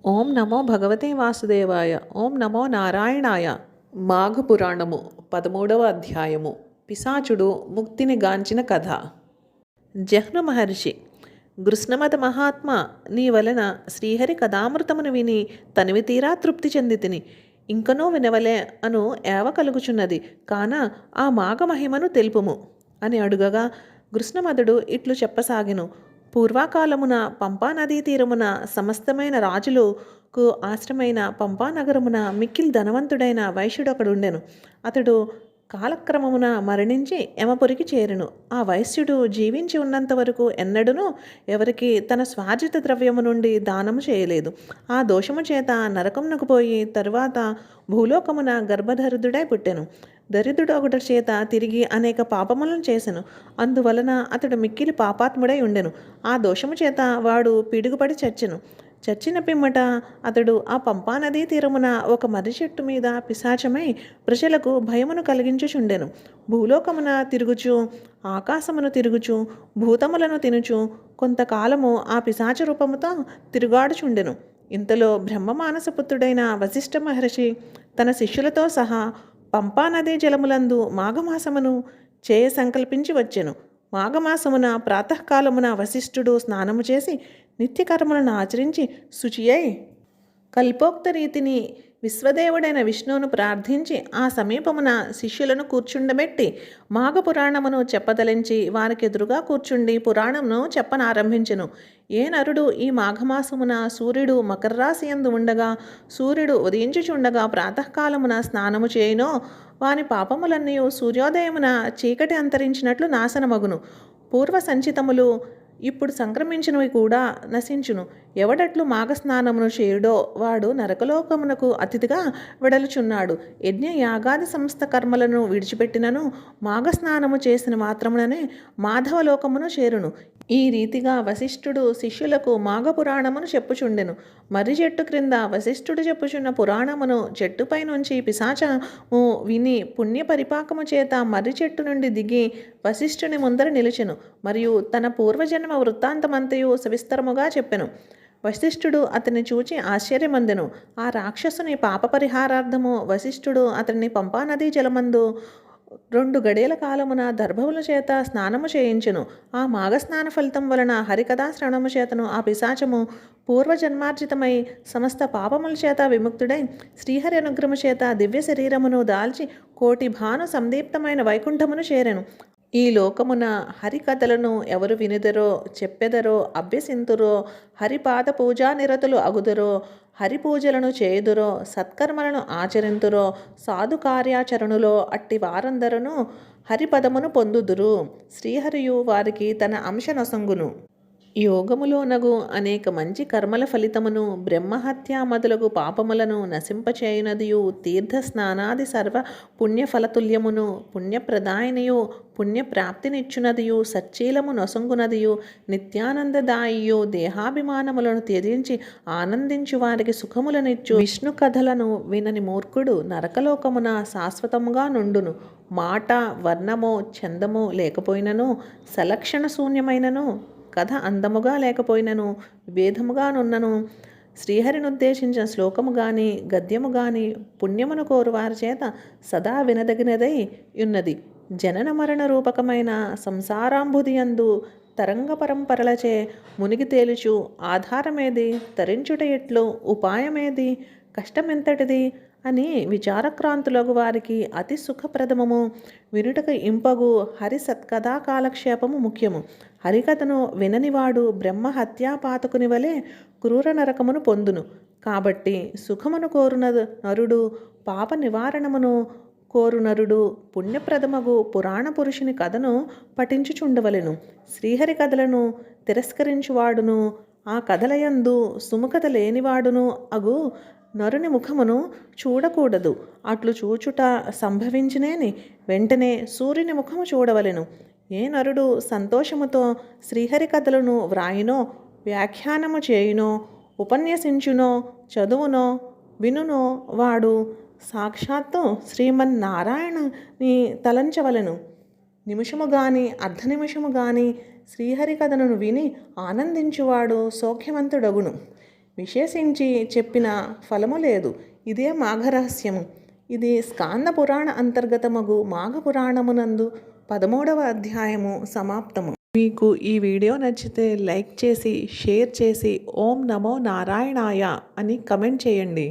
ఓం నమో భగవతే వాసుదేవాయ. ఓం నమో నారాయణాయ. మాఘపురాణము 13వ అధ్యాయము. పిశాచుడు ముక్తిని గాంచిన కథ. జహ్ను మహర్షి: కృష్ణమత మహాత్మా, నీ వలన శ్రీహరి కథామృతమును విని తనివి తీరా తృప్తి చెంది తిని ఇంకనూ వినవలే అను ఏవ కలుగుచున్నది కాన ఆ మాఘమహిమను తెలుపుము అని అడుగగా కృష్ణమదుడు ఇట్లు చెప్పసాగెను. పూర్వకాలమున పంపానదీ తీరమున సమస్తమైన రాజులకు ఆశ్రమైన పంపానగరమున మిక్కిలి ధనవంతుడైన వైశ్యుడొకడుండెను. అతడు కాలక్రమమున మరణించి యమపురికి చేరెను. ఆ వైశ్యుడు జీవించి ఉన్నంత వరకు ఎన్నడూనూ ఎవరికి తన స్వార్జిత ద్రవ్యము నుండి దానము చేయలేదు. ఆ దోషము చేత నరకమునకు పోయి తరువాత భూలోకమున గర్భధరిద్రుడై పుట్టెను. దరిద్రుడు ఒకటి చేత తిరిగి అనేక పాపములను చేసెను. అందువలన అతడు మిక్కిలి పాపాత్ముడై ఉండెను. ఆ దోషము చేత వాడు పిడుగుపడి చచ్చెను. చచ్చిన పిమ్మట అతడు ఆ పంపానదీ తీరమున ఒక మర్రి చెట్టు మీద పిశాచమై ప్రజలకు భయమును కలిగించుచుండెను. భూలోకమున తిరుగుచు ఆకాశమును తిరుగుచు భూతములను తినుచు కొంతకాలము ఆ పిశాచ రూపముతో తిరుగాడుచుండెను. ఇంతలో బ్రహ్మమానసపుత్రుడైన వశిష్ఠ మహర్షి తన శిష్యులతో సహా పంపానదీ జలములందు మాఘమాసమును చేయ సంకల్పించి వచ్చెను. మాఘమాసమున ప్రాతకాలమున వశిష్ఠుడు స్నానము చేసి నిత్యకర్మలను ఆచరించి శుచియై కల్పోక్త రీతిని విశ్వదేవుడైన విష్ణువును ప్రార్థించి ఆ సమీపమున శిష్యులను కూర్చుండబెట్టి మాఘపురాణమును చెప్పదలించి వారికి ఎదురుగా కూర్చుండి పురాణమును చెప్పనారంభించెను. ఏ నరుడు ఈ మాఘమాసమున సూర్యుడు మకర రాశి యందు ఉండగా సూర్యుడు ఉదయించుచుండగా ప్రాతకాలమున స్నానము చేయునో వాని పాపములన్నీ సూర్యోదయమున చీకటి అంతరించినట్లు నాశనమగును. పూర్వ సంచితములు ఇప్పుడు సంక్రమించినవి కూడా నశించును. ఎవడట్లు మాఘస్నానమును చేయుడో వాడు నరకలోకమునకు అతిథిగా వెడలుచున్నాడు. యజ్ఞ యాగాది సమస్త కర్మలను విడిచిపెట్టినను మాఘస్నానము చేసిన మాత్రముననే మాధవలోకమును చేరును. ఈ రీతిగా వశిష్ఠుడు శిష్యులకు మాఘపురాణమును చెప్పుచుండెను. మర్రి చెట్టు క్రింద వశిష్ఠుడు చెప్పుచున్న పురాణమును చెట్టుపై నుంచి పిశాచము విని పుణ్య పరిపాకము చేత మర్రి చెట్టు నుండి దిగి వశిష్ఠుని ముందర నిలిచెను. మరియు తన పూర్వజన్మ వృత్తాంతమంతయు సవిస్తరముగా చెప్పెను. వశిష్ఠుడు అతన్ని చూచి ఆశ్చర్యమందెను. ఆ రాక్షసుని పాప పరిహారార్థము వశిష్ఠుడు అతన్ని పంపానదీ జలమందు 2 గడియల కాలమున దర్భముల చేత స్నానము చేయించెను. ఆ మాఘస్నాన ఫలితం వలన హరికథా శ్రవణము చేతను ఆ పిశాచము పూర్వజన్మార్జితమై సమస్త పాపముల చేత విముక్తుడై శ్రీహరి అనుగ్రహము చేత దివ్య శరీరమును దాల్చి కోటి భాను సందీప్తమైన వైకుంఠమును చేరెను. ఈ లోకమున హరికథలను ఎవరు వినుదరో చెప్పెదరో అభ్యసింతురో హరిపాద పూజా నిరతులు అగుదరో హరిపూజలను చేయుదురో సత్కర్మలను ఆచరింతురో సాధు కార్యాచరణులో అట్టి వారందరూ హరిపదమును పొందుదురు. శ్రీహరియు వారికి తన అంశ నొసంగును. యోగములోనగు అనేక మంచి కర్మల ఫలితమును బ్రహ్మహత్య మొదలగు పాపములను నశింపచేయునదియు తీర్థస్నానాది సర్వ పుణ్యఫలతుల్యమును పుణ్యప్రదాయనియు పుణ్యప్రాప్తినిచ్చునదియు సచ్చీలము నొసంగునదియు నిత్యానందదాయియు దేహాభిమానములను త్యజించి ఆనందించు వారికి సుఖములనిచ్చు విష్ణు కథలను వినని మూర్ఖుడు నరకలోకమున శాశ్వతముగా నుండును. మాట వర్ణము చందము లేకపోయినను సలక్షణ శూన్యమైనను కథ అందముగా లేకపోయినను విభేదముగానున్నను శ్రీహరిని ఉద్దేశించిన శ్లోకము గాని గద్యము గాని పుణ్యమును కోరు వారి చేత సదా వినదగినదై ఉన్నది. జనన మరణ రూపకమైన సంసారాంబుదియందు తరంగ పరంపరలచే మునిగి తేలుచు ఆధారమేది, తరించుట ఎట్లు, ఉపాయమేది, కష్టమెంతటిది అని విచారక్రాంతులగు వారికి అతి సుఖప్రదమము వినుటకు ఇంపగు హరి సత్కథా కాలక్షేపము ముఖ్యము. హరికథను విననివాడు బ్రహ్మ హత్యాపాతకుని వలె క్రూర నరకమును పొందును. కాబట్టి సుఖమును కోరున నరుడు పాప నివారణమును కోరు నరుడు పుణ్యప్రదమగు పురాణ పురుషుని కథను పఠించుచుండవలెను. శ్రీహరి కథలను తిరస్కరించువాడును ఆ కథలయందు సుముఖత లేనివాడును అగు నరుని ముఖమును చూడకూడదు. అట్లు చూచుట సంభవించినేని వెంటనే సూర్యుని ముఖము చూడవలెను. ఏ నరుడు సంతోషముతో శ్రీహరి కథలను వ్రాయినో వ్యాఖ్యానము చేయునో ఉపన్యసించునో చదువునో వినునో వాడు సాక్షాత్తు శ్రీమన్నారాయణని తలంచవలెను. నిమిషము గాని అర్ధ నిమిషము గాని శ్రీహరి కథను విని ఆనందించువాడు సౌఖ్యవంతుడగును. విశేషించి చెప్పిన ఫలము లేదు. ఇదే మాఘరహస్యము. ఇది స్కాంద పురాణ అంతర్గతమగు మాఘపురాణమునందు 13వ అధ్యాయము సమాప్తము. మీకు ఈ వీడియో నచ్చితే లైక్ చేసి షేర్ చేసి ఓం నమో నారాయణాయ అని కమెంట్ చేయండి.